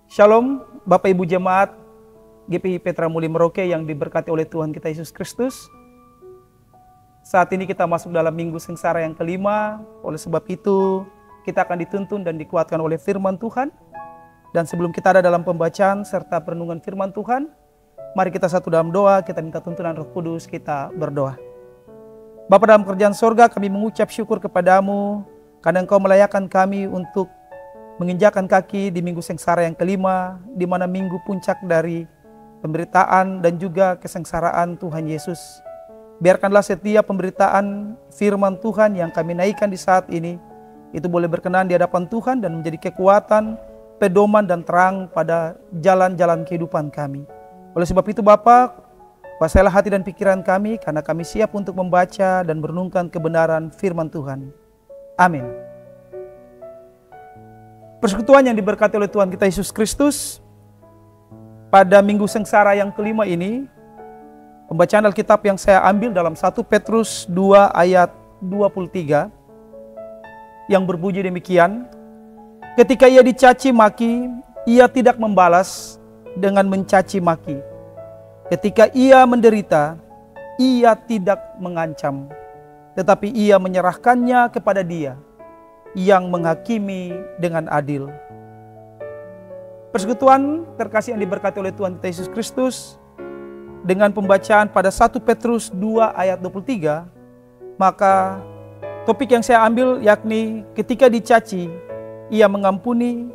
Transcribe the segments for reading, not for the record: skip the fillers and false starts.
Shalom, Bapak Ibu Jemaat GPI Petra Muli Merauke yang diberkati oleh Tuhan kita Yesus Kristus. Saat ini kita masuk dalam minggu sengsara yang kelima, oleh sebab itu kita akan dituntun dan dikuatkan oleh firman Tuhan. Dan sebelum kita ada dalam pembacaan serta perenungan firman Tuhan, mari kita satu dalam doa, kita minta tuntunan Roh Kudus, kita berdoa. Bapa dalam kerajaan sorga, kami mengucap syukur kepadamu, karena Engkau melayakan kami untuk menginjakkan kaki di minggu sengsara yang kelima, di mana minggu puncak dari pemberitaan dan juga kesengsaraan Tuhan Yesus. Biarkanlah setiap pemberitaan firman Tuhan yang kami naikkan di saat ini, itu boleh berkenan di hadapan Tuhan dan menjadi kekuatan, pedoman dan terang pada jalan-jalan kehidupan kami. Oleh sebab itu Bapa, kuasailah hati dan pikiran kami, karena kami siap untuk membaca dan merenungkan kebenaran firman Tuhan. Amin. Persekutuan yang diberkati oleh Tuhan kita Yesus Kristus, pada minggu sengsara yang kelima ini, pembacaan Alkitab yang saya ambil dalam 1 Petrus 2 ayat 23, yang berbunyi demikian, ketika ia dicaci maki, ia tidak membalas dengan mencaci maki. Ketika ia menderita, ia tidak mengancam, tetapi ia menyerahkannya kepada Dia yang menghakimi dengan adil. Persekutuan terkasih yang diberkati oleh Tuhan kita Yesus Kristus, dengan pembacaan pada 1 Petrus 2 ayat 23, maka topik yang saya ambil yakni ketika dicaci, ia mengampuni,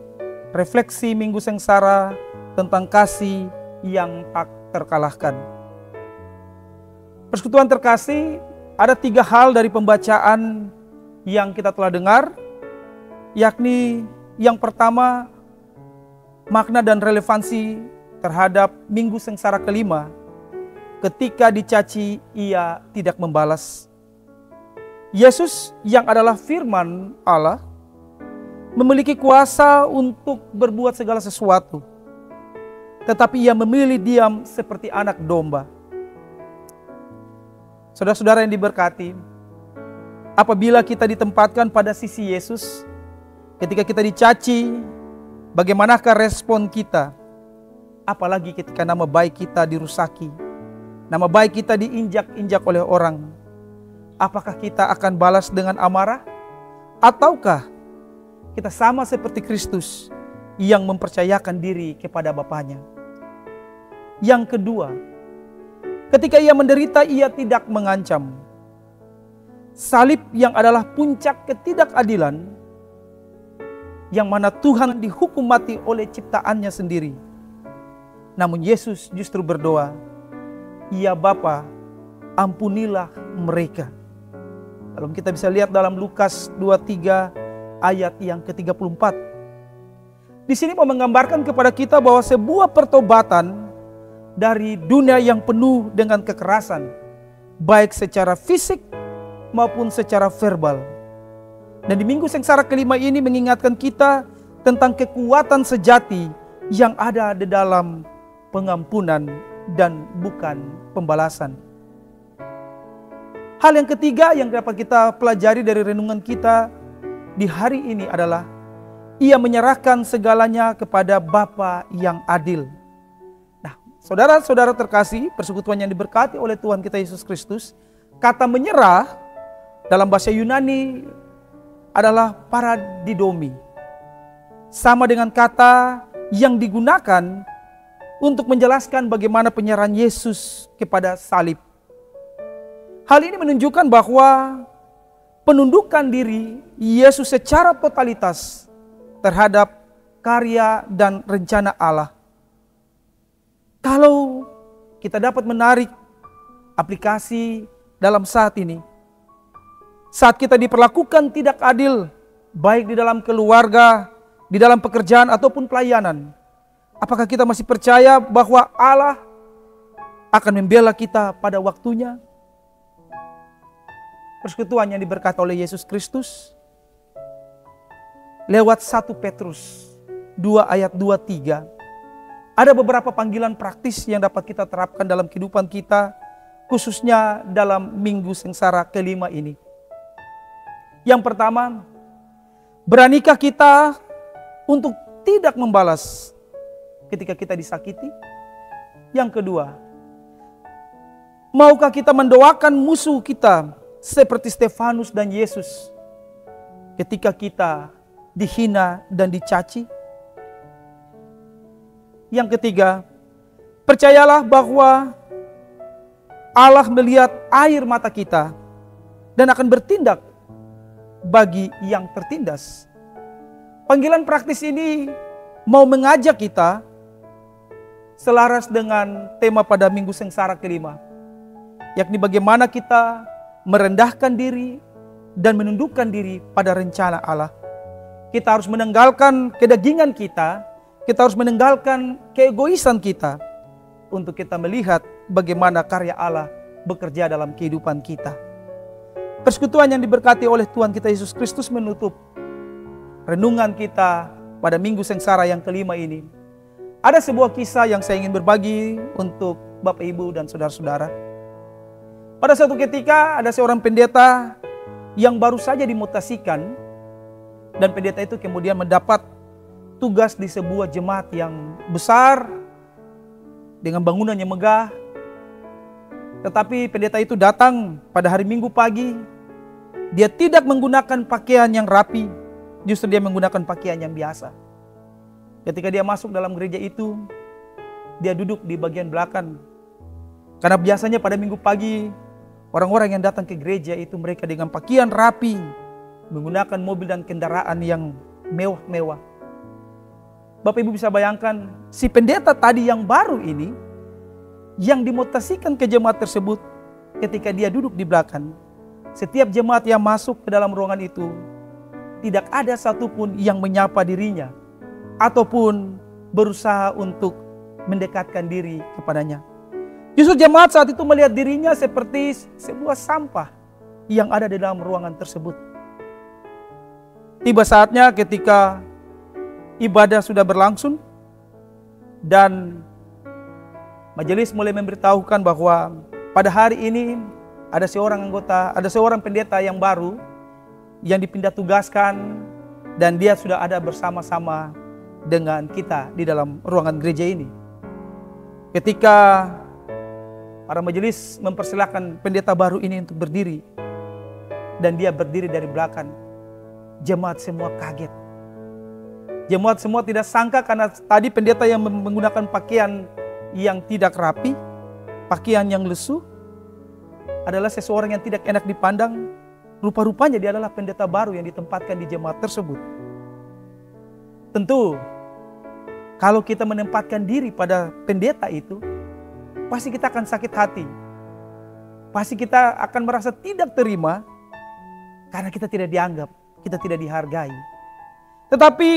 refleksi minggu sengsara tentang kasih yang tak terkalahkan. Persekutuan terkasih, ada 3 hal dari pembacaan yang kita telah dengar, yakni yang pertama, makna dan relevansi terhadap minggu sengsara kelima. Ketika dicaci, ia tidak membalas. Yesus yang adalah firman Allah memiliki kuasa untuk berbuat segala sesuatu, tetapi ia memilih diam seperti anak domba. Saudara-saudara yang diberkati, apabila kita ditempatkan pada sisi Yesus, ketika kita dicaci, bagaimanakah respon kita? Apalagi ketika nama baik kita dirusaki, nama baik kita diinjak-injak oleh orang. Apakah kita akan balas dengan amarah? Ataukah kita sama seperti Kristus yang mempercayakan diri kepada Bapaknya? Yang kedua, ketika ia menderita, ia tidak mengancam. Salib yang adalah puncak ketidakadilan, yang mana Tuhan dihukum mati oleh ciptaannya sendiri. Namun Yesus justru berdoa, "Ya Bapa, ampunilah mereka." Kalau kita bisa lihat dalam Lukas 23 ayat yang ke-34. Di sini mau menggambarkan kepada kita bahwa sebuah pertobatan dari dunia yang penuh dengan kekerasan, baik secara fisik maupun secara verbal. Dan di minggu sengsara kelima ini mengingatkan kita tentang kekuatan sejati yang ada di dalam pengampunan dan bukan pembalasan. Hal yang ketiga yang dapat kita pelajari dari renungan kita di hari ini adalah ia menyerahkan segalanya kepada Bapa yang adil. Nah, saudara-saudara terkasih, persekutuan yang diberkati oleh Tuhan kita Yesus Kristus, kata menyerah dalam bahasa Yunani adalah paradidomi. Sama dengan kata yang digunakan untuk menjelaskan bagaimana penyerahan Yesus kepada salib. Hal ini menunjukkan bahwa penundukan diri Yesus secara totalitas terhadap karya dan rencana Allah. Kalau kita dapat menarik aplikasi dalam saat ini, saat kita diperlakukan tidak adil, baik di dalam keluarga, di dalam pekerjaan ataupun pelayanan, apakah kita masih percaya bahwa Allah akan membela kita pada waktunya? Persekutuan yang diberkati oleh Yesus Kristus, lewat 1 Petrus 2 ayat 23, ada beberapa panggilan praktis yang dapat kita terapkan dalam kehidupan kita, khususnya dalam minggu sengsara kelima ini. Yang pertama, beranikah kita untuk tidak membalas ketika kita disakiti? Yang kedua, maukah kita mendoakan musuh kita seperti Stefanus dan Yesus ketika kita dihina dan dicaci? Yang ketiga, percayalah bahwa Allah melihat air mata kita dan akan bertindak bagi yang tertindas. Panggilan praktis ini mau mengajak kita selaras dengan tema pada Minggu Sengsara kelima, yakni bagaimana kita merendahkan diri dan menundukkan diri pada rencana Allah. Kita harus meninggalkan kedagingan kita harus meninggalkan keegoisan kita untuk kita melihat bagaimana karya Allah bekerja dalam kehidupan kita. Persekutuan yang diberkati oleh Tuhan kita Yesus Kristus menutup renungan kita pada Minggu Sengsara yang kelima ini. Ada sebuah kisah yang saya ingin berbagi untuk Bapak, Ibu, dan saudara-saudara. Pada suatu ketika ada seorang pendeta yang baru saja dimutasikan, dan pendeta itu kemudian mendapat tugas di sebuah jemaat yang besar dengan bangunan yang megah. Tetapi pendeta itu datang pada hari Minggu pagi. Dia tidak menggunakan pakaian yang rapi, justru dia menggunakan pakaian yang biasa. Ketika dia masuk dalam gereja itu, dia duduk di bagian belakang. Karena biasanya pada Minggu pagi, orang-orang yang datang ke gereja itu mereka dengan pakaian rapi, menggunakan mobil dan kendaraan yang mewah-mewah. Bapak Ibu bisa bayangkan, si pendeta tadi yang baru ini, yang dimutasikan ke jemaat tersebut, ketika dia duduk di belakang, setiap jemaat yang masuk ke dalam ruangan itu, tidak ada satupun yang menyapa dirinya, ataupun berusaha untuk mendekatkan diri kepadanya. Justru jemaat saat itu melihat dirinya seperti sebuah sampah yang ada di dalam ruangan tersebut. Tiba saatnya ketika ibadah sudah berlangsung dan majelis mulai memberitahukan bahwa pada hari ini ada seorang pendeta yang baru yang dipindah tugaskan dan dia sudah ada bersama-sama dengan kita di dalam ruangan gereja ini. Ketika para majelis mempersilahkan pendeta baru ini untuk berdiri dan dia berdiri dari belakang, jemaat semua kaget. Jemaat semua tidak sangka karena tadi pendeta yang menggunakan pakaian yang tidak rapi, pakaian yang lesu, adalah seseorang yang tidak enak dipandang. Rupa-rupanya dia adalah pendeta baru yang ditempatkan di jemaat tersebut. Tentu, kalau kita menempatkan diri pada pendeta itu, pasti kita akan sakit hati. Pasti kita akan merasa tidak terima karena kita tidak dianggap, kita tidak dihargai. Tetapi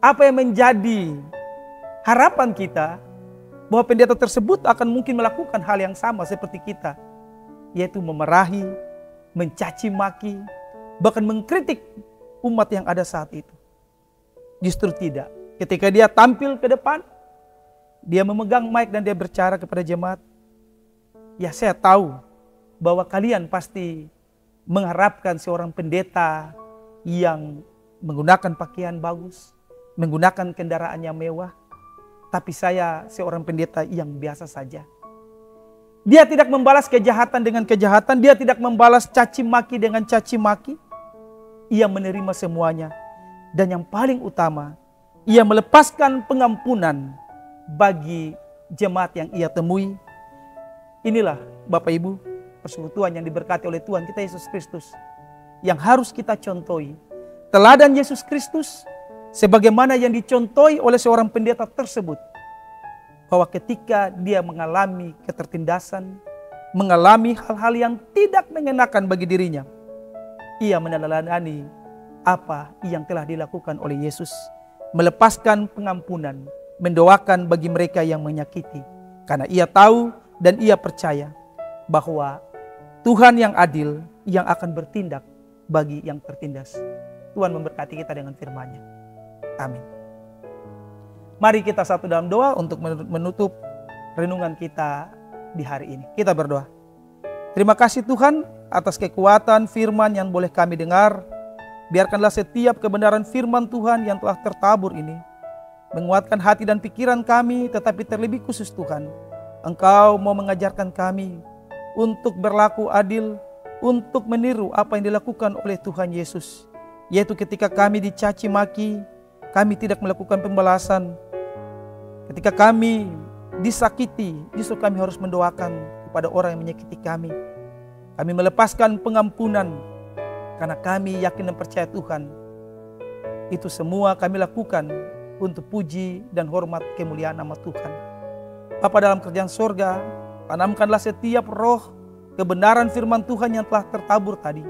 apa yang menjadi harapan kita bahwa pendeta tersebut akan mungkin melakukan hal yang sama seperti kita, yaitu memarahi, mencaci maki, bahkan mengkritik umat yang ada saat itu. Justru tidak. Ketika dia tampil ke depan, dia memegang mic dan dia berbicara kepada jemaat, ya saya tahu bahwa kalian pasti mengharapkan seorang pendeta yang menggunakan pakaian bagus, menggunakan kendaraan yang mewah, tapi saya seorang pendeta yang biasa saja. Dia tidak membalas kejahatan dengan kejahatan, dia tidak membalas caci maki dengan caci maki. Ia menerima semuanya. Dan yang paling utama, ia melepaskan pengampunan bagi jemaat yang ia temui. Inilah Bapak Ibu, persekutuan yang diberkati oleh Tuhan kita Yesus Kristus, yang harus kita contohi. Teladan Yesus Kristus, sebagaimana yang dicontohi oleh seorang pendeta tersebut, bahwa ketika dia mengalami ketertindasan, mengalami hal-hal yang tidak mengenakan bagi dirinya, ia meneladani apa yang telah dilakukan oleh Yesus, melepaskan pengampunan, mendoakan bagi mereka yang menyakiti, karena ia tahu dan ia percaya bahwa Tuhan yang adil yang akan bertindak bagi yang tertindas. Tuhan memberkati kita dengan firman-Nya. Amin. Mari kita satu dalam doa untuk menutup renungan kita di hari ini. Kita berdoa. Terima kasih Tuhan atas kekuatan firman yang boleh kami dengar. Biarkanlah setiap kebenaran firman Tuhan yang telah tertabur ini menguatkan hati dan pikiran kami, tetapi terlebih khusus Tuhan, Engkau mau mengajarkan kami untuk berlaku adil, untuk meniru apa yang dilakukan oleh Tuhan Yesus. Yaitu ketika kami dicaci maki, kami tidak melakukan pembalasan. Ketika kami disakiti, justru kami harus mendoakan kepada orang yang menyakiti kami. Kami melepaskan pengampunan karena kami yakin dan percaya Tuhan. Itu semua kami lakukan untuk puji dan hormat kemuliaan nama Tuhan. Bapa dalam kerajaan sorga, tanamkanlah setiap roh kebenaran firman Tuhan yang telah tertabur tadi,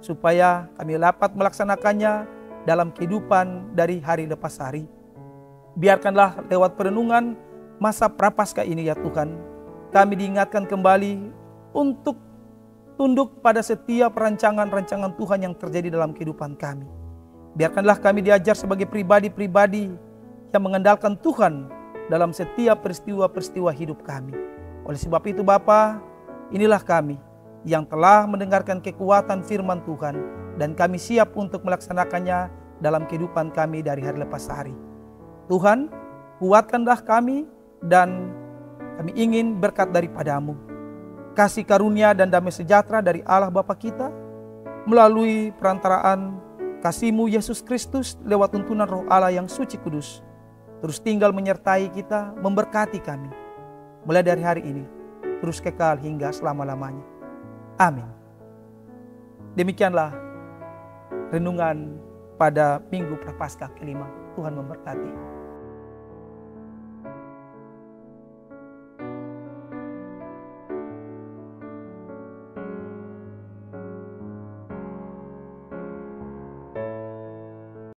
supaya kami dapat melaksanakannya dalam kehidupan dari hari lepas hari. Biarkanlah lewat perenungan masa prapaskah ini ya Tuhan, kami diingatkan kembali untuk tunduk pada setiap rancangan-rancangan Tuhan yang terjadi dalam kehidupan kami. Biarkanlah kami diajar sebagai pribadi-pribadi yang mengandalkan Tuhan dalam setiap peristiwa-peristiwa hidup kami. Oleh sebab itu Bapa, inilah kami yang telah mendengarkan kekuatan firman Tuhan, dan kami siap untuk melaksanakannya dalam kehidupan kami dari hari lepas hari. Tuhan, kuatkanlah kami, dan kami ingin berkat daripada-Mu. Kasih karunia dan damai sejahtera dari Allah Bapa kita, melalui perantaraan kasih-Mu Yesus Kristus lewat tuntunan Roh Allah yang suci kudus, terus tinggal menyertai kita, memberkati kami, mulai dari hari ini, terus kekal hingga selama-lamanya. Amin. Demikianlah renungan pada Minggu Prapaskah kelima. Tuhan memberkati.